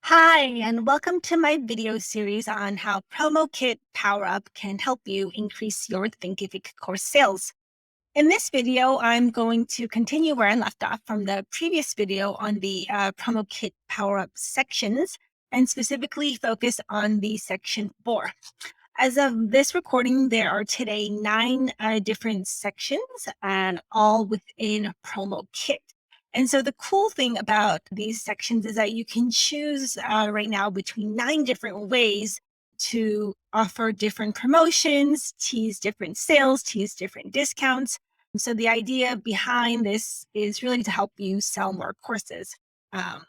Hi, and welcome to my video series on how Promo Kit Powerup can help you increase your Thinkific course sales. In this video, I'm going to continue where I left off from the previous video on the Promo Kit Powerup sections and specifically focus on the section 4. As of this recording, there are today 9 different sections and all within Promo Kit. And so the cool thing about these sections is that you can choose right now between 9 different ways to offer different promotions, tease different sales, tease different discounts. So the idea behind this is really to help you sell more courses. Um,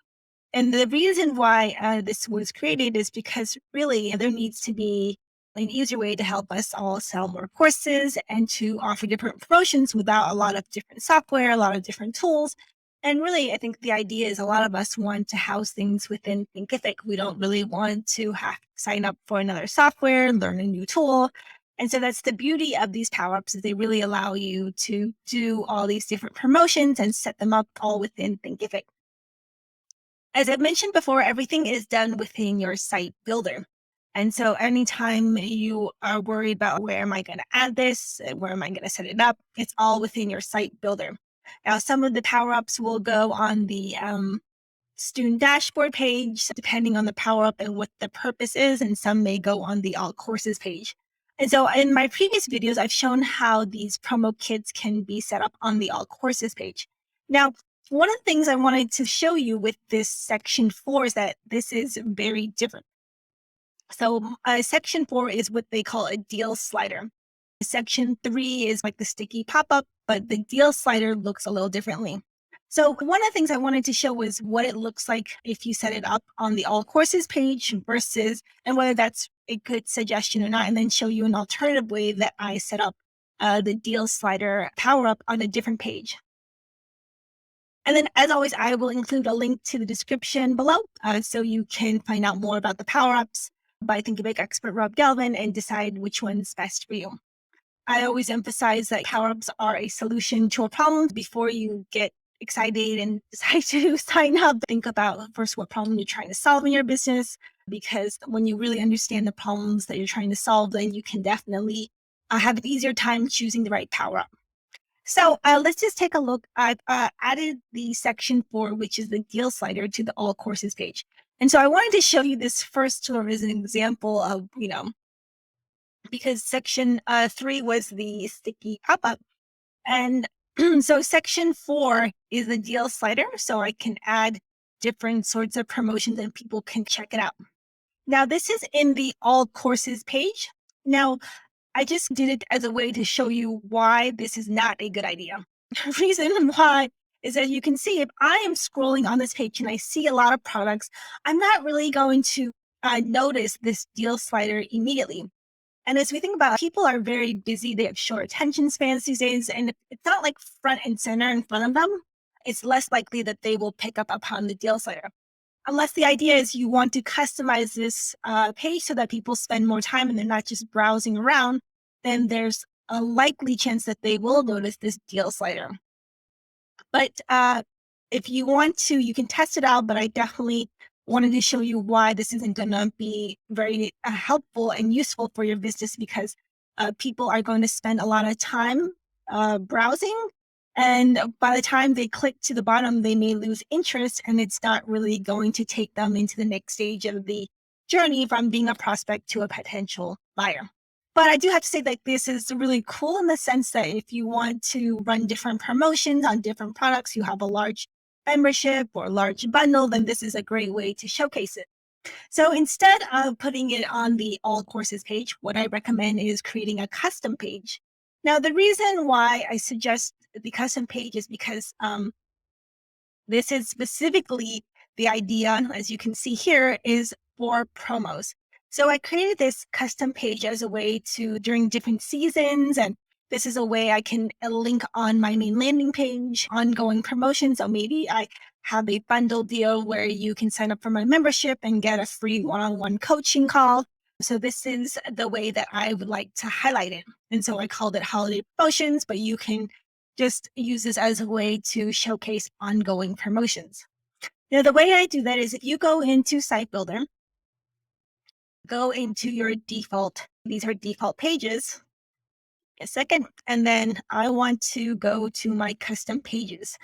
and the reason why this was created is because really there needs to be an easier way to help us all sell more courses and to offer different promotions without a lot of different software, a lot of different tools. And really, I think the idea is a lot of us want to house things within Thinkific. We don't really want to have to sign up for another software, learn a new tool. And so that's the beauty of these power-ups is they really allow you to do all these different promotions and set them up all within Thinkific. As I mentioned before, everything is done within your site builder. And so anytime you are worried about where am I going to add this, where am I going to set it up, it's all within your site builder. Now, some of the power-ups will go on the student dashboard page, depending on the power-up and what the purpose is, and some may go on the all courses page. And so in my previous videos, I've shown how these promo kits can be set up on the all courses page. Now, one of the things I wanted to show you with this section 4 is that this is very different. So section 4 is what they call a deal slider. Section 3 is like the sticky pop-up, but the deal slider looks a little differently. So one of the things I wanted to show was what it looks like if you set it up on the all courses page versus, and whether that's a good suggestion or not, and then show you an alternative way that I set up the deal slider power up on a different page. And then as always, I will include a link to the description below so you can find out more about the power-ups by Thinkific expert Rob Galvin and decide which one's best for you. I always emphasize that power-ups are a solution to a problem. Before you get excited and decide to sign up, think about first what problem you're trying to solve in your business, because when you really understand the problems that you're trying to solve, then you can definitely have an easier time choosing the right power-up. So let's just take a look. I've added the section 4, which is the deal slider, to the all courses page. And so I wanted to show you this first sort of as an example of, because section 3 was the sticky pop-up. And so section 4 is the deal slider. So I can add different sorts of promotions and people can check it out. Now, this is in the all courses page. Now, I just did it as a way to show you why this is not a good idea. The reason why is that you can see if I am scrolling on this page and I see a lot of products, I'm not really going to notice this deal slider immediately. And as we think about it, people are very busy, they have short attention spans these days, and if it's not like front and center in front of them, it's less likely that they will pick up upon the deal slider. Unless the idea is you want to customize this page so that people spend more time and they're not just browsing around, then there's a likely chance that they will notice this deal slider. But if you want to, you can test it out, but I definitely wanted to show you why this isn't going to be very helpful and useful for your business, because people are going to spend a lot of time browsing. And by the time they click to the bottom, they may lose interest, and it's not really going to take them into the next stage of the journey from being a prospect to a potential buyer. But I do have to say that this is really cool in the sense that if you want to run different promotions on different products, you have a large membership or large bundle, then this is a great way to showcase it. So instead of putting it on the all courses page, what I recommend is creating a custom page. Now, the reason why I suggest the custom page is because this is specifically the idea, as you can see here, is for promos. So I created this custom page as a way to, during different seasons, and this is a way I can link on my main landing page, ongoing promotions. So maybe I have a bundle deal where you can sign up for my membership and get a free one-on-one coaching call. So this is the way that I would like to highlight it. And so I called it holiday promotions, but you can just use this as a way to showcase ongoing promotions. Now, the way I do that is if you go into Site Builder, go into your default, these are default pages, a second, and then I want to go to my custom pages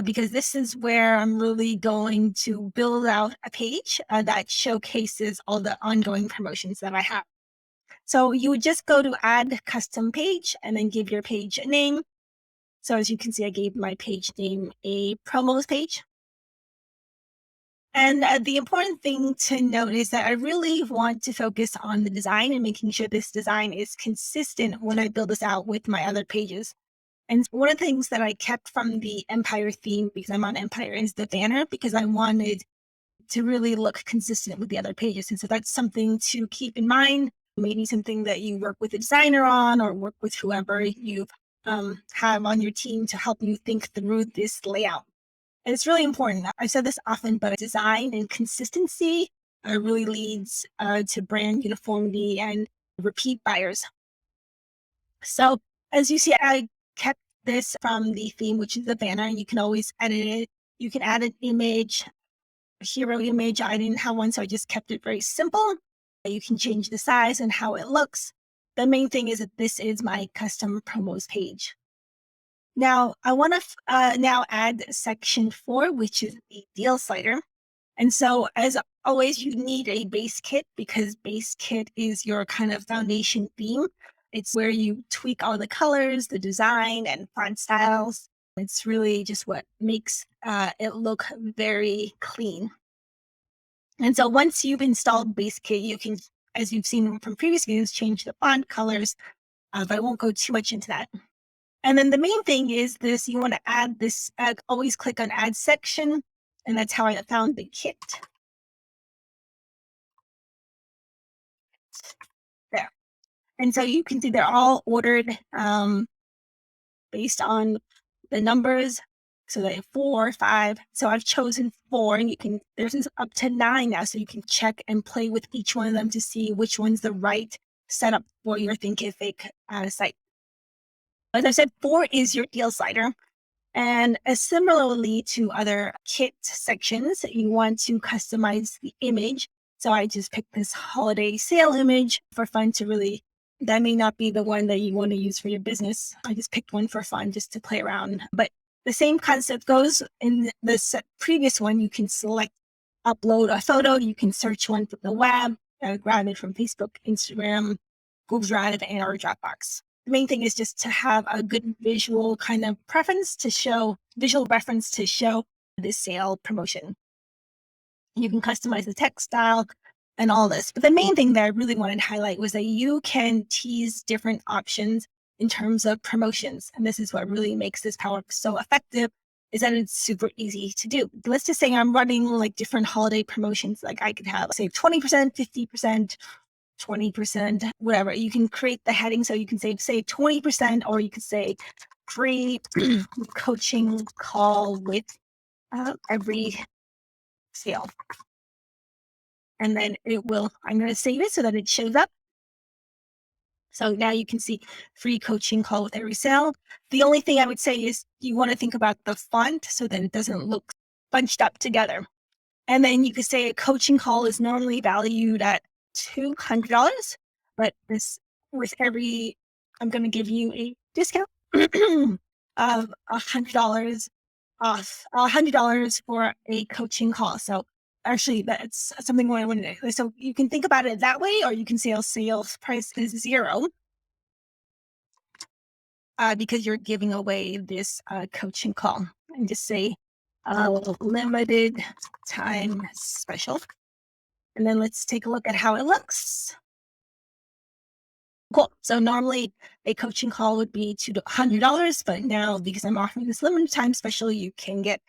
because this is where I'm really going to build out a page that showcases all the ongoing promotions that I have. So you would just go to add custom page and then give your page a name. So as you can see, I gave my page name a promos page. And the important thing to note is that I really want to focus on the design and making sure this design is consistent when I build this out with my other pages. And one of the things that I kept from the Empire theme, because I'm on Empire, is the banner, because I wanted to really look consistent with the other pages. And so that's something to keep in mind, maybe something that you work with a designer on or work with whoever you have on your team to help you think through this layout. And it's really important. I've said this often, but design and consistency really leads to brand uniformity and repeat buyers. So as you see, I kept this from the theme, which is the banner. You can always edit it. You can add an image, a hero image. I didn't have one, so I just kept it very simple. You can change the size and how it looks. The main thing is that this is my custom promos page. Now, I want to now add section 4, which is the deal slider. And so as always, you need a base kit because base kit is your kind of foundation theme. It's where you tweak all the colors, the design, and font styles. It's really just what makes it look very clean. And so once you've installed base kit, you can, as you've seen from previous videos, change the font colors, but I won't go too much into that. And then the main thing is this, you want to add this, always click on add section. And that's how I found the kit. There. And so you can see they're all ordered based on the numbers. So they have 4, 5. So I've chosen 4, and you can, there's up to 9 now. So you can check and play with each one of them to see which one's the right setup for your Thinkific site. As I said, 4 is your deal slider. And similarly to other kit sections, you want to customize the image. So I just picked this holiday sale image for fun to really, that may not be the one that you want to use for your business. I just picked one for fun just to play around. But the same concept goes in the previous one. You can select upload a photo. You can search one from the web, grab it from Facebook, Instagram, Google Drive, and or Dropbox. The main thing is just to have a good visual kind of preference to show, visual reference to show the sale promotion. You can customize the text style and all this. But the main thing that I really wanted to highlight was that you can tease different options in terms of promotions. And this is what really makes this Powerup so effective, is that it's super easy to do. Let's just say I'm running like different holiday promotions. Like I could have, say, 20%, 50%, 20%, whatever. You can create the heading. So you can say 20%, or you could say free coaching call with every sale. And then it will, I'm going to save it so that it shows up. So now you can see free coaching call with every sale. The only thing I would say is you want to think about the font so that it doesn't look bunched up together. And then you could say a coaching call is normally valued at $200, but this, with every, I'm going to give you a discount of $100 off, $100 for a coaching call. So actually that's something I want to do. So you can think about it that way, or you can say a sales price is 0 because you're giving away this coaching call, and just say limited time special. And then let's take a look at how it looks. Cool. So normally a coaching call would be $200, but now because I'm offering this limited time special, you can get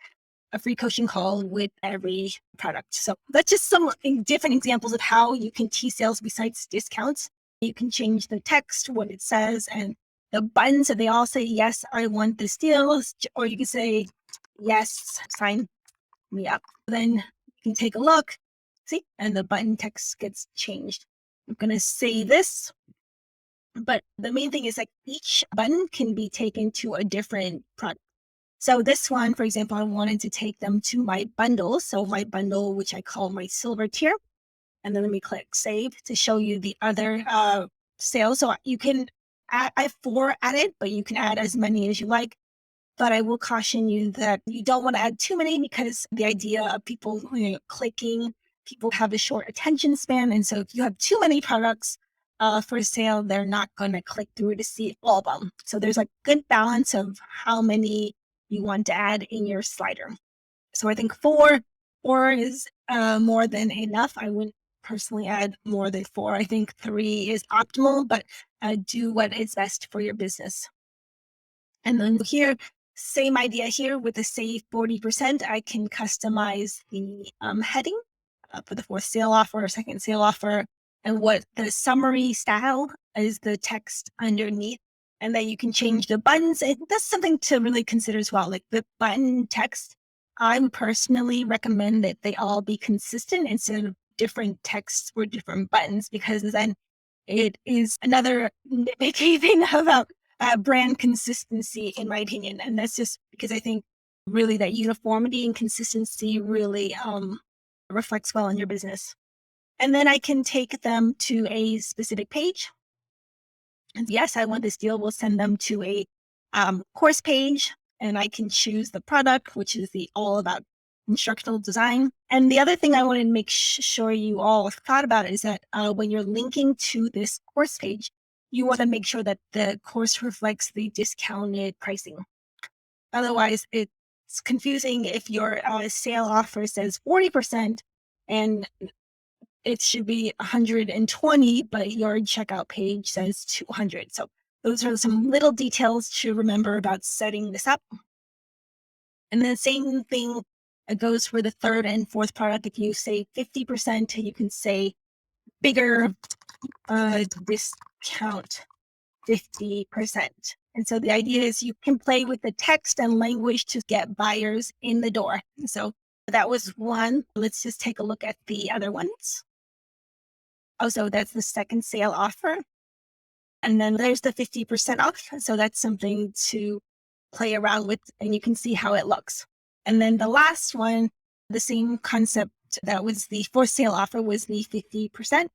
a free coaching call with every product. So that's just some different examples of how you can tease sales besides discounts. You can change the text, what it says, and the buttons. So they all say, yes, I want this deal. Or you can say, yes, sign me up. Then you can take a look, see, and the button text gets changed. I'm going to save this. But the main thing is like each button can be taken to a different product. So this one, for example, I wanted to take them to my bundle. So my bundle, which I call my silver tier. And then let me click save to show you the other sales. So you can add, I have 4 added, but you can add as many as you like. But I will caution you that you don't want to add too many because the idea of people clicking, people have a short attention span. And so if you have too many products for sale, they're not going to click through to see all of them. So there's a good balance of how many you want to add in your slider. So I think four is more than enough. I wouldn't personally add more than 4. I think 3 is optimal, but do what is best for your business. And then here, same idea here with the save 40%. I can customize the heading for the 4th sale offer or 2nd sale offer, and what the summary style is the text underneath. And then you can change the buttons. And that's something to really consider as well. Like the button text, I would personally recommend that they all be consistent instead of different texts for different buttons, because then it is another nitpicky thing about brand consistency, in my opinion. And that's just because I think really that uniformity and consistency really reflects well in your business. And then I can take them to a specific page. And yes, I want this deal. We'll send them to a course page, and I can choose the product, which is the all about instructional design. And the other thing I want to make sure you all thought about is that when you're linking to this course page, you want to make sure that the course reflects the discounted pricing. Otherwise, it's confusing if your sale offer says 40% and it should be 120, but your checkout page says 200. So those are some little details to remember about setting this up. And then the same thing goes for the 3rd and 4th product. If you say 50%, you can say bigger discount 50%. And so the idea is you can play with the text and language to get buyers in the door. And so that was one. Let's just take a look at the other ones. Oh, so that's the 2nd sale offer. And then there's the 50% off. So that's something to play around with, and you can see how it looks. And then the last one, the same concept that was the 4th sale offer, was the 50%.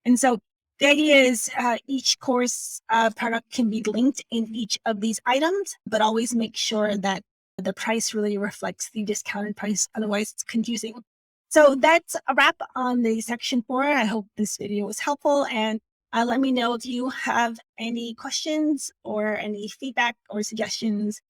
And so the idea is each course product can be linked in each of these items, but always make sure that the price really reflects the discounted price. Otherwise, it's confusing. So that's a wrap on the section 4. I hope this video was helpful, and let me know if you have any questions or any feedback or suggestions